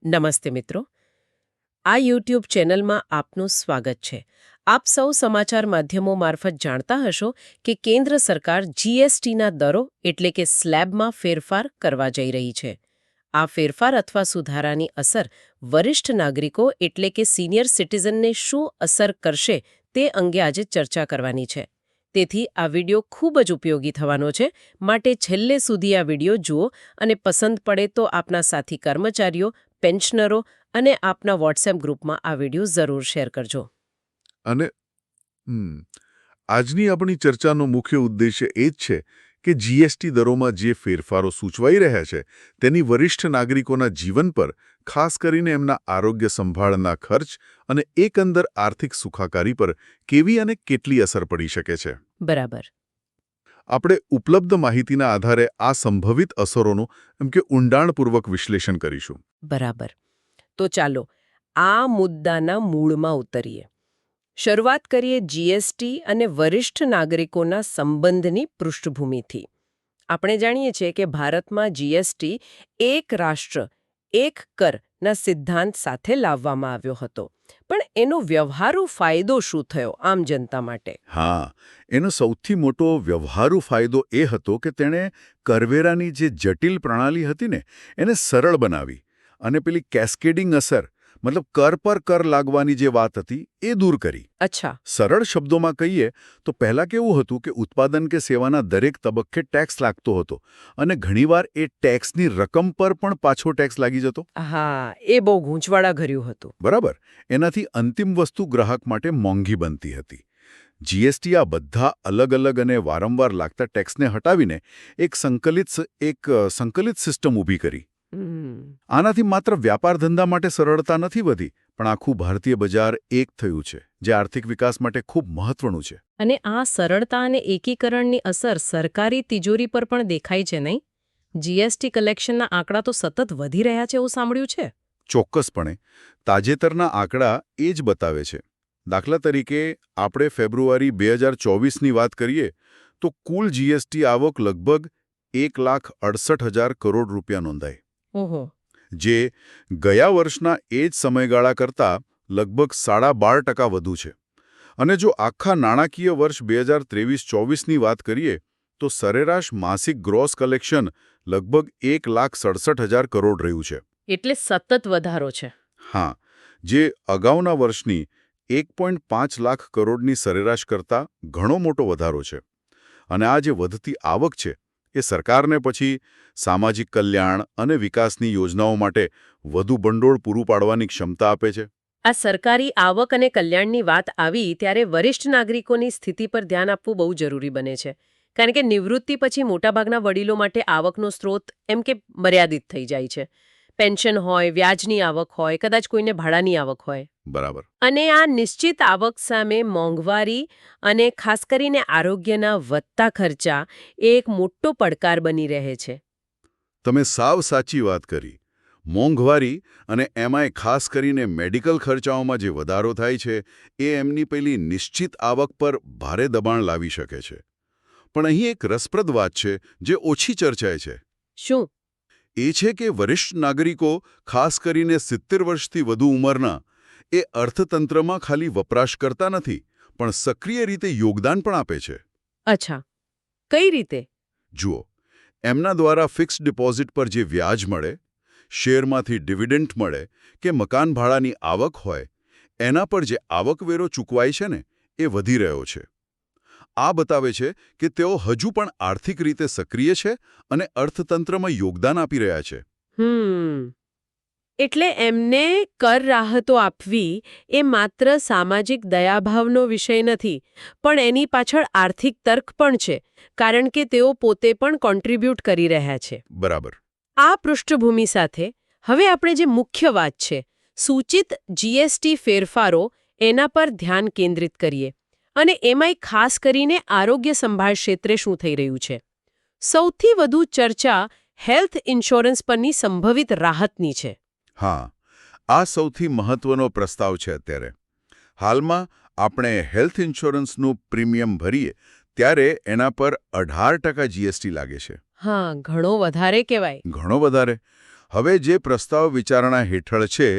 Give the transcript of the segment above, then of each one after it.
નમસ્તે મિત્રો, આ યુટ્યુબ ચેનલમાં આપનું સ્વાગત છે. આપ સૌ સમાચાર માધ્યમો મારફત જાણતા હશો કે કેન્દ્ર સરકાર જીએસટીના દરો એટલે કે સ્લેબમાં ફેરફાર કરવા જઈ રહી છે. આ ફેરફાર અથવા સુધારાની અસર વરિષ્ઠ નાગરિકો એટલે કે સિનિયર સિટીઝનને શું અસર કરશે તે અંગે આજે ચર્ચા કરવાની છે. તેથી આ વિડિયો ખૂબ જ ઉપયોગી થવાનો છે, માટે છેલ્લે સુધી આ વિડિયો જુઓ અને પસંદ પડે તો આપના સાથી કર્મચારીઓ, પેન્શનરો અને આપના વોટ્સએપ ગ્રુપમાં આ વિડિયો જરૂર શેર કરજો. અને આજની આપણી ચર્ચાનો મુખ્ય ઉદ્દેશ્ય એ જ છે કે જીએસટી દરોમાં જે ફેરફારો સૂચવાઈ રહ્યા છે તેની વરિષ્ઠ નાગરિકોના જીવન પર, ખાસ કરીને એમના આરોગ્ય સંભાળના ખર્ચ અને એકંદર આર્થિક સુખાકારી પર કેવી અને કેટલી અસર પડી શકે છે. બરાબર. આપણે ઉપલબ્ધ માહિતીના આધારે આ સંભવિત અસરોનું ઊંડાણપૂર્વક વિશ્લેષણ કરીશું. બરાબર. તો ચાલો આ મુદ્દાના મૂળમાં ઉતરીએ. શરૂઆત કરીએ જીએસટી અને વરિષ્ઠ નાગરિકોના સંબંધની પૃષ્ઠભૂમિથી. આપણે જાણીએ છીએ કે ભારતમાં જીએસટી એક રાષ્ટ્ર એક કરના સિદ્ધાંત સાથે લાવવામાં આવ્યો હતો. પણ એનો વ્યવહારુ ફાયદો શું થયો આમ જનતા માટે? હા, એનો સૌથી મોટો વ્યવહારુ ફાયદો એ હતો કે તેણે કરવેરાની જે જટિલ પ્રણાલી હતી ને એને સરળ બનાવી અને પેલી કેસ્કેડિંગ અસર, મતલબ કર પર કર લાગવાની જે વાત હતી એ દૂર કરી. અચ્છા. સરળ શબ્દોમાં કહીએ તો પહેલાં કેવું હતું કે ઉત્પાદન કે સેવાના દરેક તબક્કે ટેક્સ લાગતો હતો અને ઘણીવાર એ ટેક્સની રકમ પર પણ પાછો ટેક્સ લાગી જતો. હા, એ બહુ ગૂંચવાડાભર્યું હતું. બરાબર. એનાથી અંતિમ વસ્તુ ગ્રાહક માટે મોંઘી બનતી હતી. જીએસટી આ બધા અલગ અલગ અને વારંવાર લાગતા ટેક્સને હટાવીને એક સંકલિત સિસ્ટમ ઊભી કરી. આનાથી માત્ર વ્યાપાર ધંધા માટે સરળતા નથી વધી, પણ આખું ભારતીય બજાર એક થયું છે, જે આર્થિક વિકાસ માટે ખૂબ મહત્વનું છે. અને આ સરળતા અને એકીકરણની અસર સરકારી તિજોરી પર પણ દેખાય છે, નહીં? જીએસટી કલેક્શનના આંકડા તો સતત વધી રહ્યા છે એવું સાંભળ્યું છે. ચોક્કસપણે. તાજેતરના આંકડા એ જ બતાવે છે. દાખલા તરીકે આપણે ફેબ્રુઆરી 2024ની વાત કરીએ તો કુલ જીએસટી આવક લગભગ 1,68,000 કરોડ રૂપિયા નોંધાઈ. ઓહો. જે ગયા વર્ષના એ જ સમયગાળા કરતાં લગભગ 12.5% વધુ છે. અને જો આખા નાણાકીય વર્ષ 2023-24ની વાત કરીએ તો સરેરાશ માસિક ગ્રોસ કલેક્શન લગભગ 1,67,000 કરોડ રહ્યું છે. એટલે સતત વધારો છે. હા, જે અગાઉના વર્ષની 1.5 લાખ કરોડની સરેરાશ કરતાં ઘણો મોટો વધારો છે. અને આ જે વધતી આવક છે એ સરકારને પછી સામાજિક કલ્યાણ અને વિકાસની યોજનાઓ માટે વધુ ભંડોળ પૂરું પાડવાની ક્ષમતા આપે છે. આ સરકારી આવક અને કલ્યાણની વાત આવી ત્યારે વરિષ્ઠ નાગરિકોની સ્થિતિ પર ધ્યાન આપવું બહુ જરૂરી બને છે. કારણ કે નિવૃત્તિ પછી મોટાભાગના વડીલો માટે આવકનો સ્ત્રોત એમ કે મર્યાદિત થઈ જાય છે. પેન્શન હોય, વ્યાજની આવક હોય, કદાચ કોઈને ભાડાની આવક હોય. બરાબર. અને આ નિશ્ચિત આવક સામે મોંઘવારી અને ખાસ કરીને આરોગ્યના વધતા ખર્ચા એ એક મોટો પડકાર બની રહે છે. તમે સાવ સાચી વાત કરી. મોંઘવારી અને એમાંય ખાસ કરીને મેડિકલ ખર્ચાઓમાં જે વધારો થાય છે એ એમની પેલી નિશ્ચિત આવક પર ભારે દબાણ લાવી શકે છે. પણ અહીં એક રસપ્રદ વાત છે જે ઓછી ચર્ચાય છે. શું? એ છે કે વરિષ્ઠ નાગરિકો, ખાસ કરીને 70 વર્ષથી વધુ ઉંમરના, એ અર્થતંત્રમાં ખાલી વપરાશ કરતા નથી, પણ સક્રિય રીતે યોગદાન પણ આપે છે. અચ્છા, કઈ રીતે? જુઓ, એમના દ્વારા ફિક્સ્ડ ડિપોઝિટ પર જે વ્યાજ મળે, શેરમાંથી ડિવિડન્ડ મળે કે મકાન ભાડાની આવક હોય, એના પર જે આવકવેરો ચૂકવાય છે ને એ વધી રહ્યો છે. આ બતાવે છે કે તેઓ હજુ પણ આર્થિક રીતે સક્રિય છે અને અર્થતંત્રમાં યોગદાન આપી રહ્યા છે. એટલે એમને કર રાહતો આપવી એ માત્ર સામાજિક દયાભાવનો વિષય નથી, પણ એની પાછળ આર્થિક તર્ક પણ છે, કારણ કે તેઓ પોતે પણ કોન્ટ્રીબ્યુટ કરી રહ્યા છે. બરાબર. આ પૃષ્ઠભૂમિ સાથે હવે આપણે જે મુખ્ય વાત છે, સૂચિત જીએસટી ફેરફારો, એના પર ધ્યાન કેન્દ્રિત કરીએ. અને એમાંય ખાસ કરીને આરોગ્ય સંભાળ ક્ષેત્રે શું થઈ રહ્યું છે. સૌથી વધુ ચર્ચા હેલ્થ ઇન્સ્યોરન્સ પરની સંભવિત રાહતની છે. હા, આ સૌથી મહત્વનો પ્રસ્તાવ છે અત્યારે. હાલમાં આપણે હેલ્થ ઇન્સ્યોરન્સનું પ્રીમિયમ ભરીએ ત્યારે એના પર 18% જીએસટી લાગે છે. હા, ઘણો વધારે કહેવાય. ઘણો વધારે. હવે જે પ્રસ્તાવ વિચારણા હેઠળ છે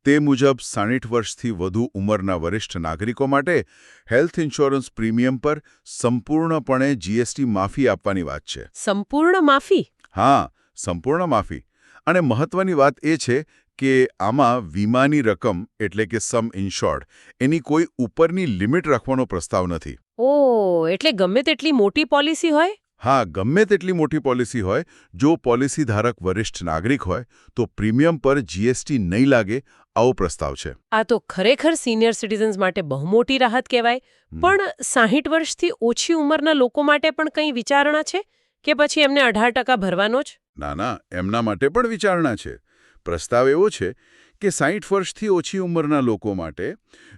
તે મુજબ 60 વર્ષથી વધુ ઉંમરના વરિષ્ઠ નાગરિકો માટે હેલ્થ ઇન્સ્યોરન્સ પ્રીમિયમ પર સંપૂર્ણપણે જીએસટી માફી આપવાની વાત છે. સંપૂર્ણ માફી? હા, સંપૂર્ણ માફી. અને મહત્વની વાત એ છે કે આમાં વીમાની રકમ એટલે કે સમ ઇન્શ્યોર્ડ એની કોઈ ઉપરની લિમિટ રાખવાનો પ્રસ્તાવ નથી. ઓહ, એટલે ગમે તેટલી મોટી પોલિસી હોય? હા, ગમે તેટલી મોટી પોલિસી હોય, જો પોલિસી ધારક વરિષ્ઠ નાગરિક હોય તો પ્રીમિયમ પર જીએસટી નહીં લાગે આવો પ્રસ્તાવ છે. આ તો ખરેખર સિનિયર સિટીઝન્સ માટે બહુ મોટી રાહત કહેવાય. પણ 60 વર્ષથી ઓછી ઉંમરના લોકો માટે પણ કંઈ વિચારણા છે કે પછી એમને 18% ભરવાનો જ? ના, એમના માટે પણ વિચારણા છે. પ્રસ્તાવ એવો છે કે 60 વર્ષથી ઓછી ઉંમરના લોકો માટે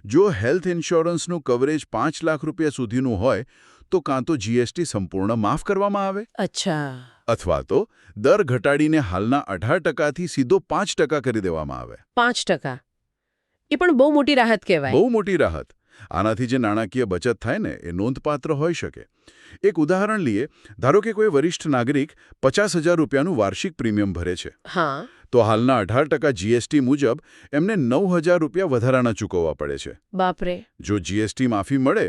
જો હેલ્થ ઇન્સ્યોરન્સનું કવરેજ 5 લાખ રૂપિયા સુધીનું હોય તો કાં તો જીએસટી સંપૂર્ણ માફ કરવામાં આવે. અચ્છા. અથવા તો દર ઘટાડીને હાલના 18%થી સીધો 5% કરી દેવામાં આવે. 5%? એ પણ બહુ મોટી રાહત કહેવાય. બહુ મોટી રાહત. આનાથી જે નાણાકીય બચત થાય ને એ નોંધપાત્ર હોઈ શકે. એક ઉદાહરણ લઈએ. ધારો કે કોઈ વરિષ્ઠ નાગરિક 50,000 રૂપિયાનું વાર્ષિક પ્રીમિયમ ભરે છે. હા. તો હાલના 18% જીએસટી મુજબ એમને 9,000 રૂપિયા વધારાના ચૂકવવા પડે છે. બાપરે. જો જીએસટી માફી મળે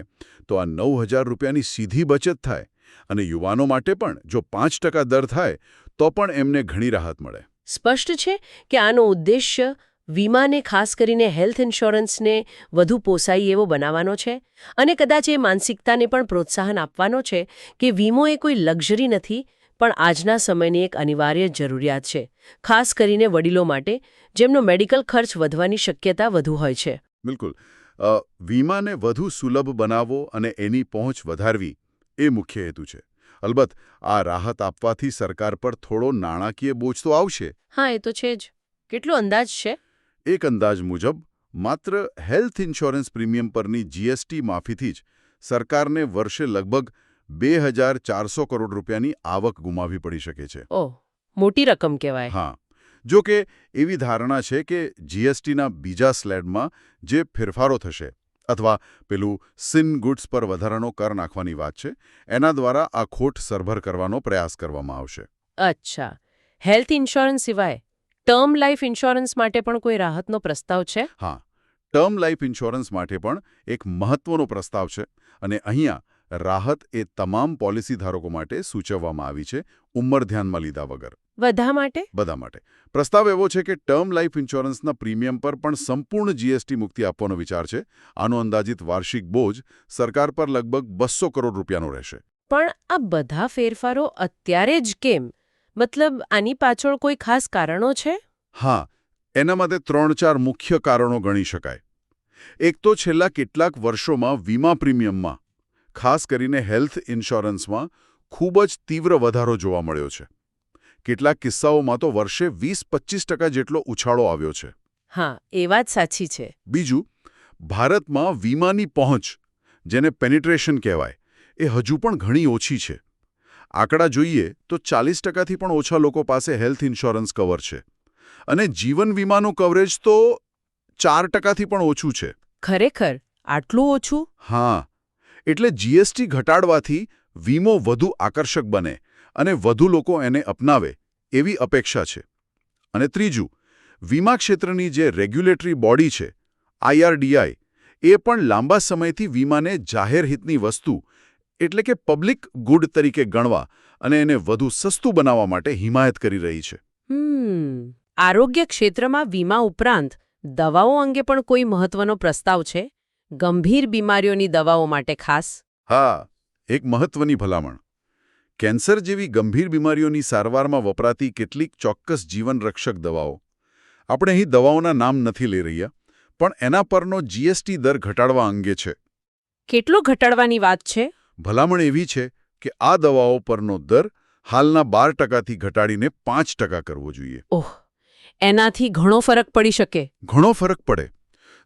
તો આ 9,000 રૂપિયાની સીધી બચત થાય અને યુવાનો માટે પણ જો 5% દર થાય તો પણ એમને ઘણી રાહત મળે. સ્પષ્ટ છે કે આનો ઉદ્દેશ્ય વીમાને, ખાસ કરીને હેલ્થ ઇન્સ્યોરન્સને વધુ પોસાય એવો બનાવવાનો છે અને કદાચ એ માનસિકતાને પણ પ્રોત્સાહન આપવાનો છે કે વીમો એ કોઈ લક્ઝરી નથી પણ આજના સમયની એક અનિવાર્ય જરૂરિયાત છે, ખાસ કરીને વડીલો માટે જેમનો મેડિકલ ખર્ચ વધવાની શક્યતા વધુ હોય છે. બિલકુલ. વીમાને વધુ સુલભ બનાવવો અને એની પહોંચ વધારવી એ મુખ્ય હેતુ છે. અલબત્ત આ રાહત આપવાથી સરકાર પર થોડો નાણાકીય બોજ તો આવશે. હા, એ તો છે જ. કેટલો અંદાજ છે? એક અંદાજ મુજબ માત્ર હેલ્થ ઇન્સ્યોરન્સ પ્રીમિયમ પરની જીએસટી માફીથી જ સરકારને વર્ષે લગભગ 2,400 કરોડ રૂપિયાની આવક ગુમાવવી પડી શકે છે. ઓહ, મોટી રકમ કહેવાય. હા. જો કે એવી ધારણા છે કે જીએસટીના બીજા સ્લેબમાં જે ફેરફારો થશે અથવા પેલું સિન ગુડ્સ પર વધારાનો કર નાખવાની વાત છે એના દ્વારા આ ખોટ સરભર કરવાનો પ્રયાસ કરવામાં આવશે. અચ્છા. હેલ્થ ઇન્સ્યોરન્સ સિવાય ટર્મ લાઈફ ઇન્સ્યોરન્સ માટે પણ કોઈ રાહતનો પ્રસ્તાવ છે? હા, ટર્મ લાઈફ ઇન્સ્યોરન્સ માટે પણ એક મહત્વનો પ્રસ્તાવ છે અને અહીંયા રાહત એ તમામ પોલિસી ધારકો માટે સૂચવવામાં આવી છે, ઉંમર ધ્યાનમાં લીધા વગર. બધા માટે? બધા માટે. પ્રસ્તાવ એવો છે કે ટર્મ લાઈફ ઇન્સ્યોરન્સના પ્રીમિયમ પર પણ સંપૂર્ણ જીએસટી મુક્તિ આપવાનો વિચાર છે. આનો અંદાજિત વાર્ષિક બોજ સરકાર પર લગભગ 200 કરોડ રૂપિયાનો રહેશે. પણ આ બધા ફેરફારો અત્યારે જ કેમ? મતલબ આની પાછળ કોઈ ખાસ કારણો છે? હા, એના માટે 3-4 મુખ્ય કારણો ગણી શકાય. એક તો છેલ્લા કેટલાક વર્ષોમાં વીમા પ્રીમિયમમાં, ખાસ કરીને હેલ્થ ઇન્સ્યોરન્સમાં ખૂબ જ તીવ્ર વધારો જોવા મળ્યો છે. કેટલાક કિસ્સાઓમાં તો વર્ષે 20-25% જેટલો ઉછાળો આવ્યો છે. હા, એ વાત સાચી છે. બીજું, ભારતમાં વીમાની પહોંચ, જેને પેનિટ્રેશન કહેવાય, એ હજુ પણ ઘણી ઓછી છે. આંકડા જોઈએ તો 40%થી પણ ઓછા લોકો પાસે હેલ્થ ઇન્સ્યોરન્સ કવર છે અને જીવન વીમાનું કવરેજ તો 4%થી પણ ઓછું છે. ખરેખર? આટલું ઓછું? હા, એટલે જીએસટી ઘટાડવાથી વીમો વધુ આકર્ષક બને અને વધુ લોકો એને અપનાવે એવી અપેક્ષા છે. અને ત્રીજું, વીમા ક્ષેત્રની જે રેગ્યુલેટરી બોડી છે, IRDAI, એ પણ લાંબા સમયથી વીમાને જાહેર હિતની વસ્તુ એટલે કે પબ્લિક ગુડ તરીકે ગણવા અને એને વધુ સસ્તું બનાવવા માટે હિમાયત કરી રહી છે. આરોગ્ય ક્ષેત્રમાં વીમા ઉપરાંત દવાઓ અંગે પણ કોઈ મહત્વનો પ્રસ્તાવ છે? ગંભીર બીમારીઓની દવાઓ માટે ખાસ? હા, એક મહત્વની ભલામણ. કેન્સર જેવી ગંભીર બીમારીઓની સારવારમાં વપરાતી કેટલીક ચોક્કસ જીવનરક્ષક દવાઓ. આપણે અહીં દવાઓના નામ નથી લઈ રહ્યા, પણ એના પરનો જીએસટી દર ઘટાડવા અંગે છે. કેટલો ઘટાડવાની વાત છે? ભલામણ એવી છે કે આ દવાઓ પરનો દર હાલના 12%થી ઘટાડીને 5% કરવો જોઈએ. ઓહ, એનાથી ઘણો ફરક પડી શકે. ઘણો ફરક પડે.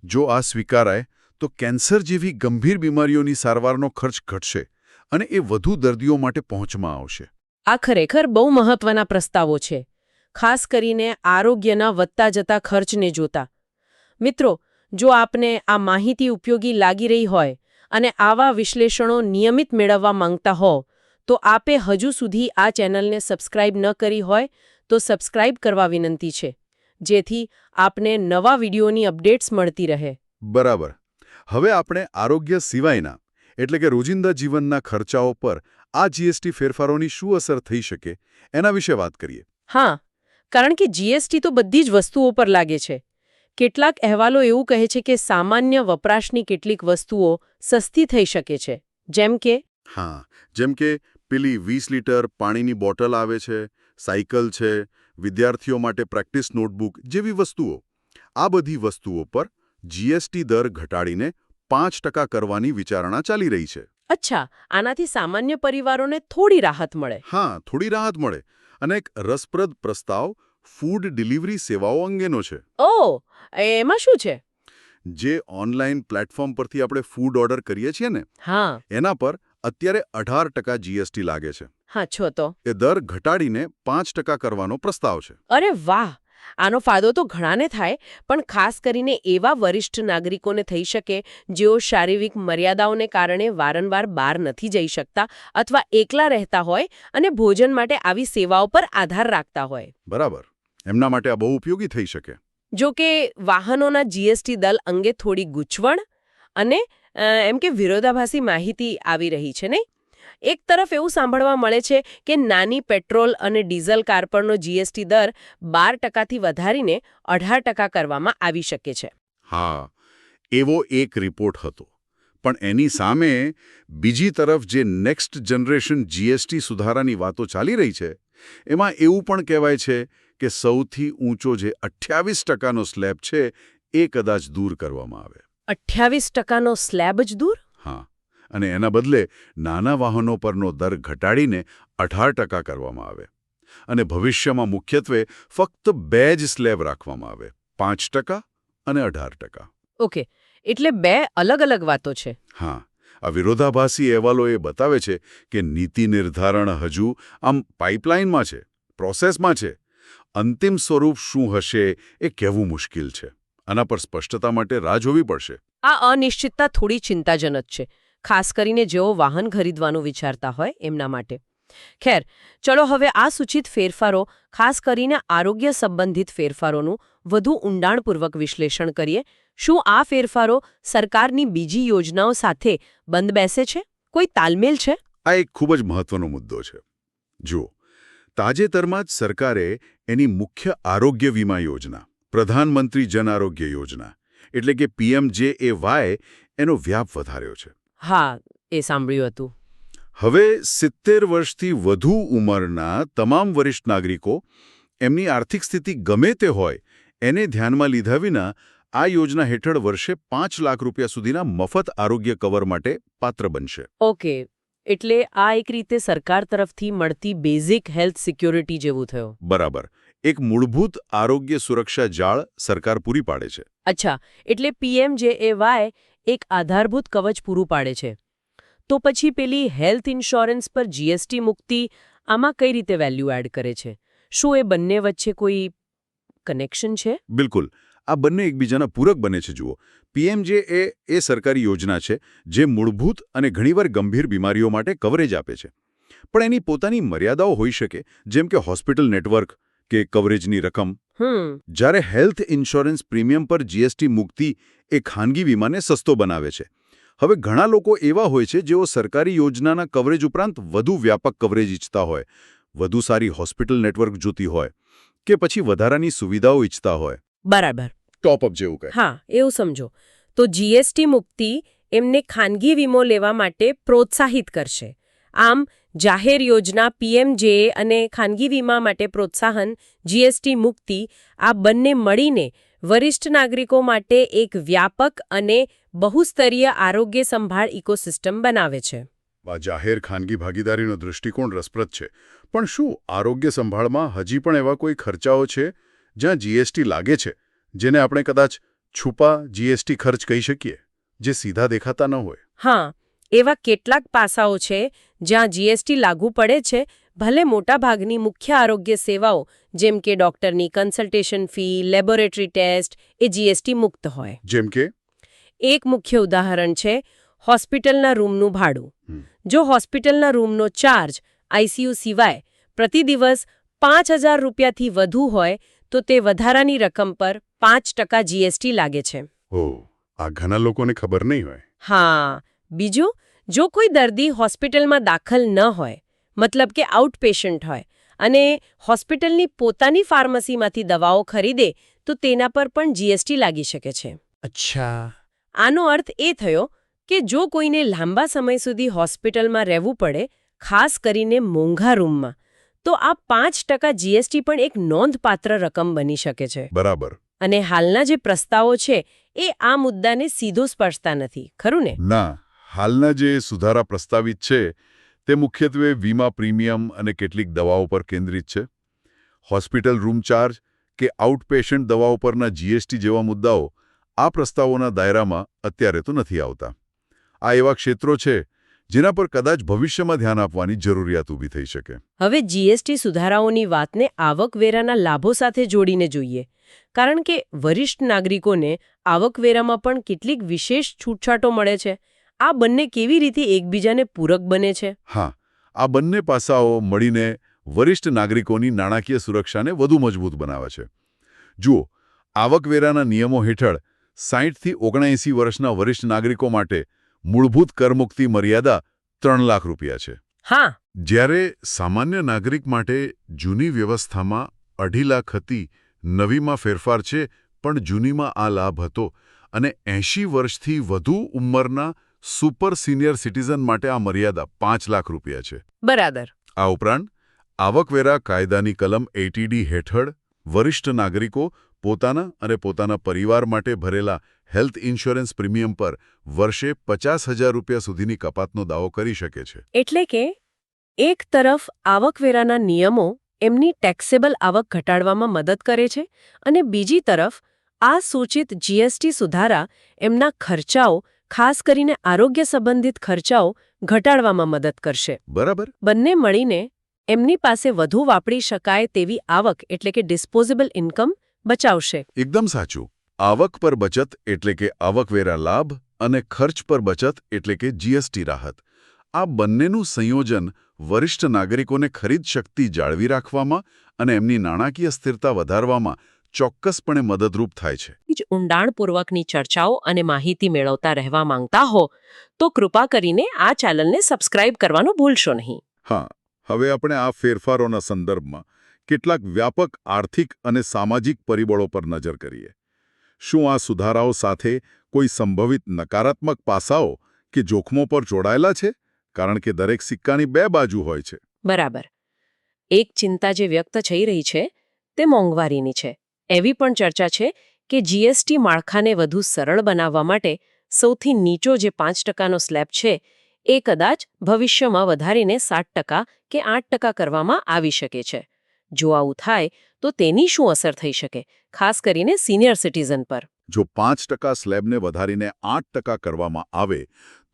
જો આ સ્વીકારાય તો કેન્સર જેવી ગંભીર બીમારીઓની સારવારનો ખર્ચ ઘટશે અને એ વધુ દર્દીઓ માટે પહોંચમાં આવશે. આ ખરેખર બહુ મહત્વના પ્રસ્તાવો છે, ખાસ કરીને આરોગ્યના વધતા જતા ખર્ચને જોતા. મિત્રો, જો આપને આ માહિતી ઉપયોગી લાગી રહી હોય અને આવા વિશ્લેષણો નિયમિત મેળવવા માંગતા હો તો આપે હજુ સુધી આ ચેનલને સબસ્ક્રાઇબ ન કરી હોય તો સબસ્ક્રાઇબ કરવા વિનંતી છે, જેથી આપને નવા વિડીયોની અપડેટ્સ મળતી રહે. બરાબર. હવે આપણે આરોગ્ય સિવાયના એટલે કે રોજિંદા જીવનના ખર્ચાઓ પર આ જીએસટી ફેરફારોની શું અસર થઈ શકે એના વિશે વાત કરીએ. હા, કારણ કે જીએસટી તો બધી જ વસ્તુઓ પર લાગે છે. કેટલાક અહેવાલો એવું કહે છે કે સામાન્ય વપરાશની કેટલીક વસ્તુઓ સસ્તી થઈ શકે છે, જેમ કે હા, જેમ કે પેલી 20 લીટર પાણીની બોટલ આવે છે, સાયકલ છે, વિદ્યાર્થીઓ માટે પ્રેક્ટિસ નોટબુક જેવી વસ્તુઓ. આ બધી વસ્તુઓ પર જીએસટી દર ઘટાડીને 5% કરવાની વિચારણા ચાલી રહી છે. અચ્છા, આનાથી સામાન્ય પરિવારોને થોડી રાહત મળે. હા, થોડી રાહત મળે. અને એક રસપ્રદ પ્રસ્તાવ ફૂડ ડિલિવરી સેવાઓ અંગેનો છે. ઓહ, એમાં શું છે? જે ઓનલાઈન પ્લેટફોર્મ પરથી આપણે ફૂડ ઓર્ડર કરીએ છીએ ને, હા, એના પર અત્યારે 18% જીએસટી લાગે છે. હા છો તો. એ દર ઘટાડીને 5% કરવાનો પ્રસ્તાવ છે. અરે વાહ! આનો ફાયદો તો ઘણાને થાય, પણ ખાસ કરીને એવા વરિષ્ઠ નાગરિકોને થઈ શકે જેઓ શારીરિક મર્યાદાઓને કારણે વારંવાર બહાર નથી જઈ શકતા અથવા એકલા રહેતા હોય અને ભોજન માટે આવી સેવાઓ પર આધાર રાખતા હોય. બરાબર. એમના માટે આ બહુ ઉપયોગી થઈ શકે. જો કે વાહનોના જીએસટી દલ અંગે થોડી ગૂંચવણ અને એમ કે વિરોધાભાસી માહિતી આવી રહી છે નહીં? એક તરફ એવું સાંભળવા મળે છે કે નાની પેટ્રોલ અને ડીઝલ કાર પરનો જીએસટી દર 12%થી વધારીને 18% કરવામાં આવી શકે છે. હા, એવો એક રિપોર્ટ હતો. પણ એની સામે બીજી તરફ જે નેક્સ્ટ જનરેશન જીએસટી સુધારાની વાતો ચાલી રહી છે, એમાં એવું પણ કહેવાય છે કે સૌથી ઊંચો જે 28%નો સ્લેબ છે એ કદાચ દૂર કરવામાં આવે. 28%નો સ્લેબ જ દૂર? હા, અને એના બદલે નાના વાહનો પરનો દર ઘટાડીને 18% કરવામાં આવે. અને ભવિષ્યમાં મુખ્યત્વે ફક્ત 2 જ સ્લેબ રાખવામાં આવે, 5% અને 18%. ઓકે, એટલે 2 અલગ અલગ વાતો છે. હા, આ વિરોધાભાસી અહેવાલો એ બતાવે છે કે નીતિ નિર્ધારણ હજુ આમ પાઇપલાઇનમાં છે, પ્રોસેસમાં છે. અંતિમ સ્વરૂપ શું હશે એ કહેવું મુશ્કેલ છે. આના પર સ્પષ્ટતા માટે રાહ જોવી પડશે. આ અનિશ્ચિતતા થોડી ચિંતાજનક છે, ખાસ કરીને જેઓ વાહન ખરીદવાનું વિચારતા હોય એમના માટે. ખેર, ચલો હવે આ સૂચિત ફેરફારો, ખાસ કરીને આરોગ્ય સંબંધિત ફેરફારોનું વધુ ઊંડાણપૂર્વક વિશ્લેષણ કરીએ. શું આ ફેરફારો સરકારની બીજી યોજનાઓ સાથે બંધ બેસે છે? કોઈ તાલમેલ છે? આ એક ખૂબ જ મહત્વનો મુદ્દો છે. જુઓ, તાજેતરમાં જ સરકારે એની મુખ્ય આરોગ્ય વીમા યોજના, પ્રધાનમંત્રી જન આરોગ્ય યોજના એટલે કે PMJAY એનો વ્યાપ વધાર્યો છે. હા, એ સાંભળ્યું હતું. હવે 70 વર્ષથી વધુ ઉંમરના તમામ વરિષ્ઠ નાગરિકો, એમની આર્થિક સ્થિતિ ગમે તે હોય, એને ધ્યાનમાં લીધા વિના આ યોજના હેઠળ વર્ષે 5 લાખ રૂપિયા સુધીના મફત આરોગ્ય કવર માટે પાત્ર બનશે. ઓકે, એટલે આ એક રીતે સરકાર તરફથી મળતી બેઝિક હેલ્થ સિક્યોરિટી જેવું થયું. બરાબર. એક મૂળભૂત આરોગ્ય સુરક્ષા જાળ સરકાર પૂરી પાડે છે. અચ્છા, એટલે PMJAY એક આધારભૂત કવચ પૂરું પાડે છે. તો પછી પેલી હેલ્થ ઇન્સ્યોરન્સ પર જીએસટી મુક્તિ આમાં કઈ રીતે વેલ્યુ એડ કરે છે? શું એ બંને વચ્ચે કોઈ કનેક્શન છે? બિલકુલ. આ બંને એકબીજાના પૂરક બને છે. જુઓ, PMJA એ સરકારી યોજના છે જે મૂળભૂત અને ઘણીવાર ગંભીર બીમારીઓ માટે કવરેજ આપે છે. પણ એની પોતાની મર્યાદાઓ હોઈ શકે, જેમ કે હોસ્પિટલ નેટવર્ક કે કવરેજની રકમ. જ્યારે હેલ્થ ઇન્સ્યોરન્સ પ્રીમિયમ પર જીએસટી મુક્તિ એ ખાનગી વીમાને સસ્તો બનાવે છે. હવે ઘણા લોકો એવા હોય છે જેઓ સરકારી યોજનાના કવરેજ ઉપરાંત વધુ વ્યાપક કવરેજ ઈચ્છતા હોય, વધુ સારી હોસ્પિટલ નેટવર્ક જોતી હોય કે પછી વધારાની સુવિધાઓ ઈચ્છતા હોય. બરાબર. ટોપઅપ જેવું કહે. હા, એવું સમજો. તો જીએસટી મુક્તિ એમને ખાનગી વીમો લેવા માટે પ્રોત્સાહિત કરશે. આમ, જાહેર યોજના PMJA અને ખાનગી વીમા માટે પ્રોત્સાહન જીએસટી મુક્તિ, આ બંને મળીને વરિષ્ઠ નાગરિકો માટે એક વ્યાપક અને બહુસ્તરીય આરોગ્ય સંભાળ ઇકોસિસ્ટમ બનાવે છે. આ જાહેર ખાનગી ભાગીદારીનો દૃષ્ટિકોણ રસપ્રદ છે. પણ શું આરોગ્ય સંભાળમાં હજી પણ એવા કોઈ ખર્ચાઓ છે જ્યાં જીએસટી લાગે છે, જેને આપણે કદાચ છુપા જીએસટી ખર્ચ કહી શકીએ, જે સીધા દેખાતા ન હોય? હા, એવા કેટલાક પાસાઓ છે જ્યાં જીએસટી લાગુ પડે છે, ભલે મોટાભાગની મુખ્ય આરોગ્ય સેવાઓ જેમ કે ડોક્ટરની કન્સલ્ટેશન ફી, લેબોરેટરી ટેસ્ટ એ જીએસટી મુક્ત હોય. જેમ કે એક મુખ્ય ઉદાહરણ છે હોસ્પિટલના રૂમનું ભાડું. જો હોસ્પિટલના રૂમનો ચાર્જ આઈસીયુ સિવાય પ્રતિ દિવસ 5,000 રૂપિયાથી વધુ હોય તો તે વધારાની રકમ પર 5% જીએસટી લાગે છે. ઓહ, આ ઘણા લોકોને ખબર નહીં હોય. હા, બીજું, જો કોઈ દર્દી હોસ્પિટલમાં દાખલ ન હોય, મતલબ કે આઉટપેશન્ટ હોય, અને હોસ્પિટલની પોતાની ફાર્મસીમાંથી દવાઓ ખરીદે તો તેના પર પણ જીએસટી લાગી શકે છે. અચ્છા. આનો અર્થ એ થયો કે જો કોઈને લાંબા સમય સુધી હોસ્પિટલમાં રહેવું પડે, ખાસ કરીને મોંઘા રૂમમાં, તો આ 5% જીએસટી પણ એક નોંધપાત્ર રકમ બની શકે છે. બરાબર. અને હાલના જે પ્રસ્તાવો છે એ આ મુદ્દાને સીધો સ્પર્શતા નથી, ખરું ને? ના, હાલના જે સુધારા પ્રસ્તાવિત છે તે મુખ્યત્વે વીમા પ્રીમિયમ અને કેટલીક દવાઓ પર કેન્દ્રિત છે. હોસ્પિટલ રૂમ ચાર્જ કે આઉટપેશન્ટ દવાઓ પરના જીએસટી જેવા મુદ્દાઓ આ પ્રસ્તાવોના દાયરામાં અત્યારે તો નથી આવતા. આ એવા ક્ષેત્રો છે જેના પર કદાચ ભવિષ્યમાં ધ્યાન આપવાની જરૂરિયાત ઊભી થઈ શકે. હવે જીએસટી સુધારાઓની વાતને આવકવેરાના લાભો સાથે જોડીને જોઈએ, કારણ કે વરિષ્ઠ નાગરિકોને આવકવેરામાં પણ કેટલીક વિશેષ છૂટછાટો મળે છે. આ બંને કેવી રીતે એકબીજાને પૂરક બને છે? હા, આ બંને પાસાઓ મળીને વરિષ્ઠ નાગરિકોની નાણાકીય સુરક્ષાને વધુ મજબૂત બનાવે છે. જુઓ, આવકવેરાના નિયમો હેઠળ 60થી 79 વર્ષના વરિષ્ઠ નાગરિકો માટે મૂળભૂત કરમુક્તિ મર્યાદા 3 લાખ રૂપિયા છે. હા, જ્યારે સામાન્ય નાગરિક માટે જૂની વ્યવસ્થામાં 2.5 લાખ હતી, નવીમાં ફેરફાર છે, પણ જૂનીમાં આ લાભ હતો, અને 80 વર્ષથી વધુ ઉંમરના સુપર સિનિયર સિટીઝન માટે આ મર્યાદા 5 લાખ રૂપિયા છે. બરાબર. આ ઉપરાંત આવકવેરા કાયદાની કલમ 80D હેઠળ વરિષ્ઠ નાગરિકો પોતાના અને પોતાના પરિવાર માટે ભરેલા હેલ્થ ઇન્સ્યોરન્સ પ્રીમિયમ પર વર્ષે 50,000 રૂપિયા સુધીની કપાતનો દાવો કરી શકે છે. એટલે કે એક તરફ આવકવેરાના નિયમો એમની ટેક્સેબલ આવક ઘટાડવામાં મદદ કરે છે, અને બીજી તરફ આ સૂચિત જીએસટી સુધારા એમના ખર્ચાઓ, ખાસ કરીને આરોગ્ય સંબંધિત ખર્ચાઓ ઘટાડવામાં મદદ કરશે. બરાબર. બંને મળીને એમની પાસે વધુ વાપરી શકાય તેવી આવક એટલે કે ડિસ્પોઝેબલ ઇન્કમ બચાવશે. એકદમ સાચું. આવક પર બચત એટલે કે આવકવેરા લાભ અને ખર્ચ પર બચત એટલે કે જીએસટી રાહત. આ બંનેનું સંયોજન વરિષ્ઠ નાગરિકોને ખરીદ શક્તિ જાળવી રાખવામાં અને એમની નાણાકીય સ્થિરતા વધારવામાં ચોક્કસપણે મદદરૂપ થાય છે. જ ઊંડાણપૂર્વકની ચર્ચાઓ અને માહિતી મેળવતા રહેવા માંગતા હો તો કૃપા કરીને આ ચેનલને સબસ્ક્રાઇબ કરવાનું ભૂલશો નહીં. હા, હવે આપણે આ ફેરફારોના સંદર્ભમાં કેટલાક વ્યાપક આર્થિક અને સામાજિક પરિબળો પર નજર કરીએ. શું આ સુધારાઓ સાથે કોઈ સંભવિત નકારાત્મક પાસાઓ કે જોખમો પર જોડાયેલા છે? કારણ કે દરેક સિક્કાની 2 બાજુ હોય છે. બરાબર. એક ચિંતા જે વ્યક્ત થઈ રહી છે તે મોંઘવારીની છે. એવી પણ ચર્ચા છે કે જીએસટી માળખાને વધુ સરળ બનાવવા માટે સૌથી નીચો જે 5%નો સ્લેબ છે એ કદાચ ભવિષ્યમાં વધારીને 7% કે 8% કરવામાં આવી શકે છે. જો આવું થાય તો તેની શું અસર થઈ શકે, ખાસ કરીને સિનિયર સિટીઝન પર? જો 5% સ્લેબને વધારીને 8% કરવામાં આવે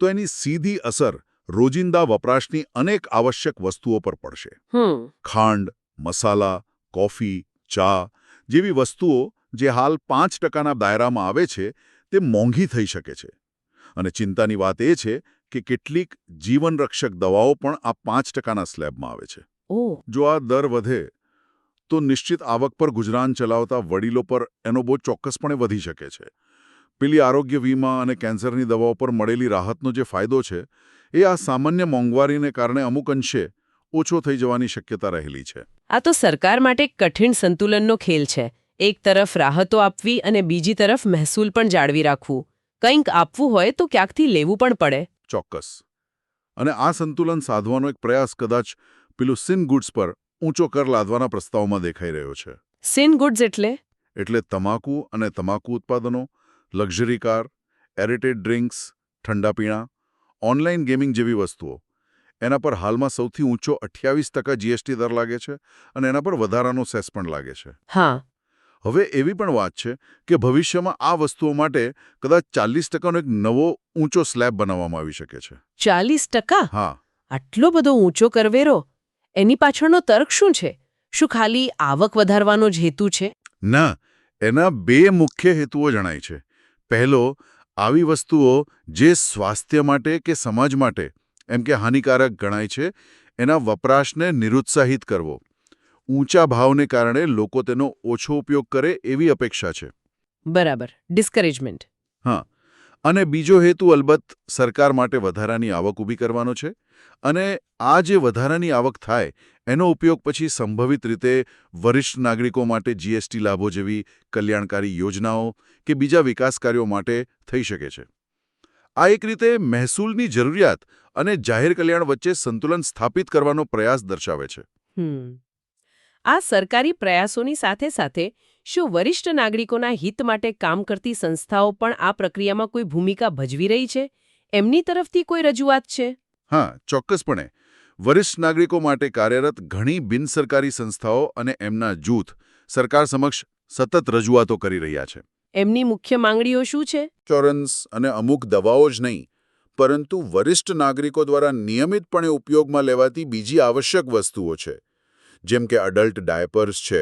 તો એની સીધી અસર રોજિંદા વપરાશની અનેક આવશ્યક વસ્તુઓ પર પડશે. ખાંડ, મસાલા, કોફી, ચા જેવી વસ્તુઓ જે હાલ 5%ના દાયરામાં આવે છે તે મોંઘી થઈ શકે છે. અને ચિંતાની વાત એ છે કે કેટલીક જીવનરક્ષક દવાઓ પણ આ 5%ના સ્લેબમાં આવે છે. જો આ દર વધે તો નિશ્ચિત આવક પર ગુજરાન ચલાવતા વડીલો પર એનો બોજ ચોક્કસપણે વધી શકે છે. પેલી આરોગ્ય વીમા અને કેન્સરની દવાઓ પર મળેલી રાહતનો જે ફાયદો છે એ આ સામાન્ય મોંઘવારીને કારણે અમુક અંશે ઓછો થઈ જવાની શક્યતા રહેલી છે. આ તો સરકાર માટે કઠિન સંતુલનનો ખેલ છે. એક તરફ રાહતો આપવી અને બીજી તરફ મહેસૂલ પણ જાળવી રાખવું. કંઈક આપવું હોય તો ક્યાંકથી લેવું પણ પડે. ચોક્કસ. અને આ સંતુલન સાધવાનો એક પ્રયાસ કદાચ પેલું સિન ગુડ્સ પર ઊંચો કર લાદવાના પ્રસ્તાવમાં દેખાઈ રહ્યો છે. સિન ગુડ્સ એટલે? એટલે તમાકુ અને તમાકુ ઉત્પાદનો, લક્ઝરી કાર, એરેટેડ ડ્રિંક્સ, ઠંડા પીણા, ઓનલાઈન ગેમિંગ જેવી વસ્તુઓ. એના પર હાલમાં સૌથી ઊંચો 28% જીએસટી દર લાગે છે અને એના પર વધારાનો સેસ પણ લાગે છે. હા. હવે એવી પણ વાત છે કે ભવિષ્યમાં આ વસ્તુઓ માટે કદાચ 40%નો એક નવો ઊંચો સ્લેબ બનાવવામાં આવી શકે છે. 40%? હા. આટલો બધો ઊંચો કરવેરો? એની પાછળનો તર્ક શું છે? શું ખાલી આવક વધારવાનો જ હેતુ છે? ના, એના 2 મુખ્ય હેતુઓ જણાય છે. પહેલો, આવી વસ્તુઓ જે સ્વાસ્થ્ય માટે કે સમાજ માટે એમ કે હાનિકારક ગણાય છે એના વપરાશને નિરુત્સાહિત કરવો. ઊંચા ભાવને કારણે લોકો તેનો ઓછો ઉપયોગ કરે એવી અપેક્ષા છે. બરાબર, ડિસ્કરેજમેન્ટ. હા, અને બીજો હેતુ અલબત્ત સરકાર માટે વધારાની આવક ઊભી કરવાનો છે. અને આ જે વધારાની આવક થાય એનો ઉપયોગ પછી સંભવિત રીતે વરિષ્ઠ નાગરિકો માટે જીએસટી લાભો જેવી કલ્યાણકારી યોજનાઓ કે બીજા વિકાસ કાર્યો માટે થઈ શકે છે. આ એક રીતે મહેસૂલની જરૂરિયાત અને જાહેર કલ્યાણ વચ્ચે સંતુલન સ્થાપિત કરવાનો પ્રયાસ દર્શાવે છે. આ સરકારી પ્રયાસોની સાથે સાથે શું વરિષ્ઠ નાગરિકોના હિત માટે કામ કરતી સંસ્થાઓ પણ આ પ્રક્રિયામાં કોઈ ભૂમિકા ભજવી રહી છે? એમની તરફથી કોઈ રજૂઆત છે? હા, ચોક્કસપણે. વરિષ્ઠ નાગરિકો માટે કાર્યરત ઘણી બિનસરકારી સંસ્થાઓ અને એમના જૂથ સરકાર સમક્ષ સતત રજૂઆતો કરી રહ્યા છે. એમની મુખ્ય માંગણીઓ શું છે? ઇન્સ્યોરન્સ અને અમુક દવાઓ જ નહીં, પરંતુ વરિષ્ઠ નાગરિકો દ્વારા નિયમિતપણે ઉપયોગમાં લેવાતી બીજી આવશ્યક વસ્તુઓ છે, જેમ કે અડલ્ટ ડાયપર્સ છે,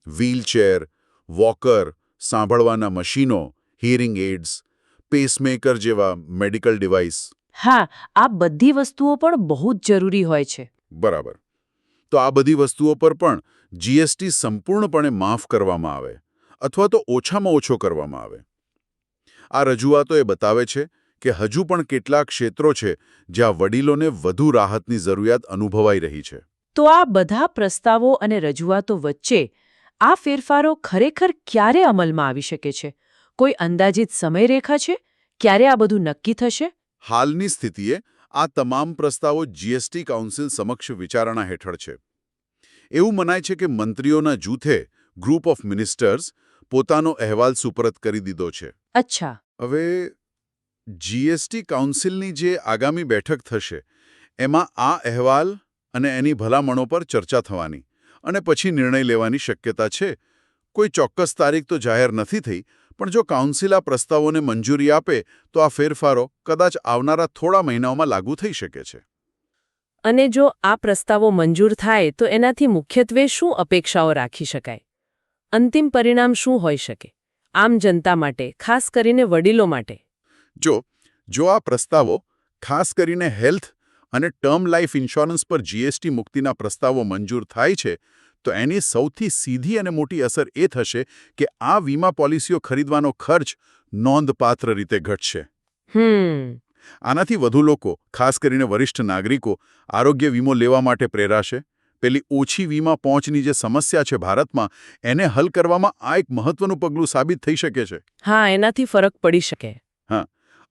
વ્હીલચેર, વોકર, સાંભળવાના મશીનો, હિયરિંગ એડ્સ, પેસમેકર જેવા મેડિકલ ડિવાઇસ. હા, આ બધી વસ્તુઓ પણ બહુ જ જરૂરી હોય છે. બરાબર. તો આ બધી વસ્તુઓ પર પણ જીએસટી સંપૂર્ણપણે માફ કરવામાં આવે અથવા તો ઓછામાં ઓછો કરવામાં આવે. આ રજૂઆતો એ બતાવે છે કે હજુ પણ કેટલાક ક્ષેત્રો છે જ્યાં વડીલોને વધુ રાહતની જરૂરિયાત અનુભવાઈ રહી છે. તો આ બધા પ્રસ્તાવો અને રજૂઆતો વચ્ચે આ ફેરફારો ખરેખર ક્યારે અમલમાં આવી શકે છે? કોઈ અંદાજિત સમયરેખા છે? ક્યારે આ બધું નક્કી થશે? હાલની સ્થિતિએ આ તમામ પ્રસ્તાવો જીએસટી કાઉન્સિલ સમક્ષ વિચારણા હેઠળ છે. એવું મનાય છે કે મંત્રીઓના જૂથે ગ્રુપ ઓફ મિનિસ્ટર્સ પોતાનો અહેવાલ સુપરત કરી દીધો છે. અચ્છા. હવે જીએસટી કાઉન્સિલની જે આગામી બેઠક થશે એમાં આ અહેવાલ અને એની ભલામણો પર ચર્ચા થવાની અને પછી નિર્ણય લેવાની શક્યતા છે. કોઈ ચોક્કસ તારીખ તો જાહેર નથી થઈ, પણ જો કાઉન્સિલ આ પ્રસ્તાવોને મંજૂરી આપે તો આ ફેરફારો કદાચ આવનારા થોડા મહિનાઓમાં લાગુ થઈ શકે છે. અને જો આ પ્રસ્તાવો મંજૂર થાય તો એનાથી મુખ્યત્વે શું અપેક્ષાઓ રાખી શકાય? અંતિમ પરિણામ શું હોઈ શકે આમ જનતા માટે, ખાસ કરીને વડીલો માટે? જો આ પ્રસ્તાવો ખાસ કરીને હેલ્થ અને ટર્મ લાઈફ ઇન્સ્યોરન્સ પર જીએસટી મુક્તિના પ્રસ્તાવો મંજૂર થાય છે તો એની સૌથી સીધી અને મોટી અસર એ થશે કે આ વીમા પોલિસીઓ ખરીદવાનો ખર્ચ નોંધપાત્ર રીતે ઘટશે. આનાથી વધુ લોકો, ખાસ કરીને વરિષ્ઠ નાગરિકો, આરોગ્ય વીમો લેવા માટે પ્રેરાશે. પેલી ઓછી વીમા પહોંચની જે સમસ્યા છે ભારતમાં, એને હલ કરવામાં આ એક મહત્વનું પગલું સાબિત થઈ શકે છે. હા, એનાથી ફરક પડી શકે. હા,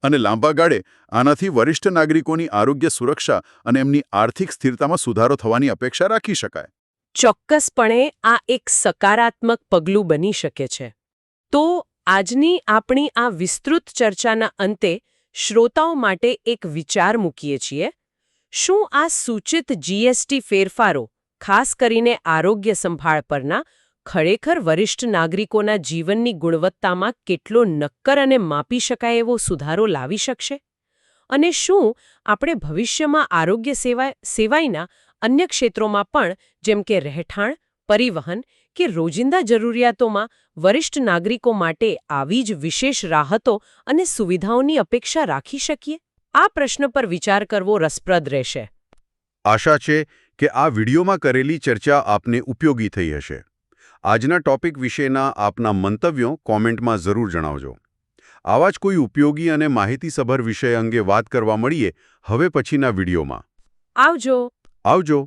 અને લાંબા ગાળે આનાથી વરિષ્ઠ નાગરિકોની આરોગ્ય સુરક્ષા અને એમની આર્થિક સ્થિરતામાં સુધારો થવાની અપેક્ષા રાખી શકાય. ચોક્કસપણે આ એક સકારાત્મક પગલું બની શકે છે. તો આજની આપણી આ વિસ્તૃત ચર્ચાના અંતે શ્રોતાઓ માટે એક વિચાર મૂકીએ છીએ. શું આ સૂચિત જીએસટી ફેરફારો, ખાસ કરીને આરોગ્ય સંભાળ પરના, ખરેખર વરિષ્ઠ નાગરિકોના જીવનની ગુણવત્તામાં કેટલો નક્કર અને માપી શકાય એવો સુધારો લાવી શકશે? અને શું આપણે ભવિષ્યમાં આરોગ્ય સેવાના અન્ય ક્ષેત્રોમાં પણ, જેમ કે રહેઠાણ, પરિવહન કે રોજિંદા જરૂરિયાતોમાં વરિષ્ઠ નાગરિકો માટે આવી જ વિશેષ રાહતો અને સુવિધાઓની અપેક્ષા રાખી શકીએ? આ પ્રશ્ન પર વિચાર કરવો રસપ્રદ રહેશે. આશા છે કે આ વિડીયોમાં કરેલી ચર્ચા આપને ઉપયોગી થઈ હશે. આજના ટોપિક વિશેના આપના મંતવ્યો કોમેન્ટમાં જરૂર જણાવજો. આવા જ કોઈ ઉપયોગી અને માહિતીસભર વિષય અંગે વાત કરવા મળીએ હવે પછીના વિડીયોમાં. આવજો. આવજો.